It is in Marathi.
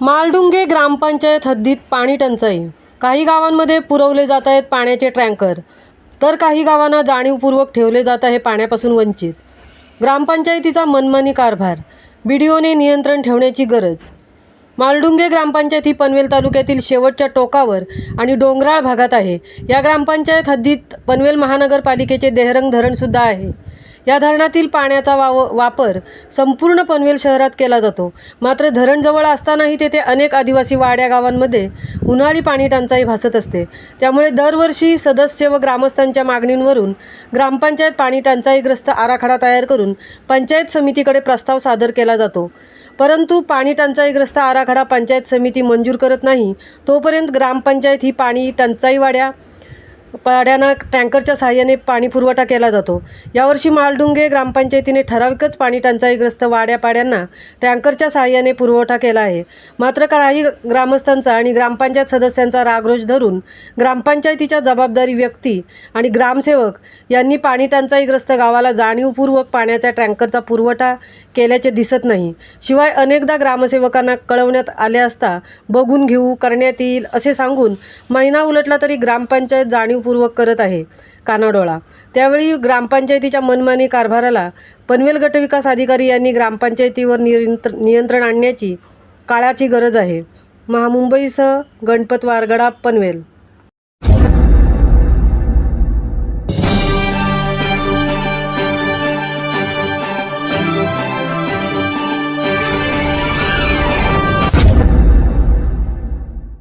मालडुंगे ग्रामपंचायत हद्दीत पाणी टंचाई। काही गावांमध्ये पुरवले जात आहेत पाण्याचे टँकर, तर काही गावांना जाणीवपूर्वक ठेवले जात आहे पाण्यापासून वंचित। ग्रामपंचायतीचा मनमानी कारभार, बीडीओने नियंत्रण ठेवण्याची गरज। मालडुंगे ग्रामपंचायत ही पनवेल तालुक्यातील शेवटच्या टोकावर आणि डोंगराळ भागात आहे। या ग्रामपंचायत हद्दीत पनवेल महानगरपालिकेचे देहरंग धरणसुद्धा आहे। या धरणातील पाण्याचा वापर संपूर्ण पनवेल शहरात केला जातो। मात्र धरण जवळ असतानाही तेथे अनेक आदिवासी वाड्या गावांमध्ये उन्हाळी पाणी टंचाई भासत असते। त्यामुळे दरवर्षी सदस्य व ग्रामस्थांच्या मागणींवरून ग्रामपंचायत पाणी टंचाईग्रस्त आराखडा तयार करून पंचायत समितीकडे प्रस्ताव सादर केला जातो। परंतु पाणी टंचाईग्रस्त आराखडा पंचायत समिती मंजूर करत नाही, तोपर्यंत ग्रामपंचायत ही पाणी टंचाई पाड्यांना टँकरच्या सहाय्याने पाणी पुरवठा केला जातो। यावर्षी मालडुंगे ग्रामपंचायतीने ठराविकच पाणी टंचाईग्रस्त वाड्यापाड्यांना टँकरच्या सहाय्याने पुरवठा केला आहे। मात्र काही ग्रामस्थांचा आणि ग्रामपंचायत सदस्यांचा रागरोष धरून ग्रामपंचायतीच्या जबाबदारी व्यक्ती आणि ग्रामसेवक यांनी पाणी टंचाईग्रस्त गावाला जाणीवपूर्वक पाण्याच्या टँकरचा पुरवठा केल्याचे दिसत नाही। शिवाय अनेकदा ग्रामसेवकांना कळवण्यात आले असता बघून घेऊ, करण्यात येईल असे सांगून महिना उलटला तरी ग्रामपंचायत जाणीवपूर्वक करत आहे कानाडोळा। त्यावेळी ग्रामपंचायतीच्या मनमानी कारभाराला पनवेल गटविकास अधिकारी यांनी ग्रामपंचायतीवर नियंत्रण आणण्याची काळाची गरज आहे। महामुंबईसह गणपत वारगडा, पनवेल।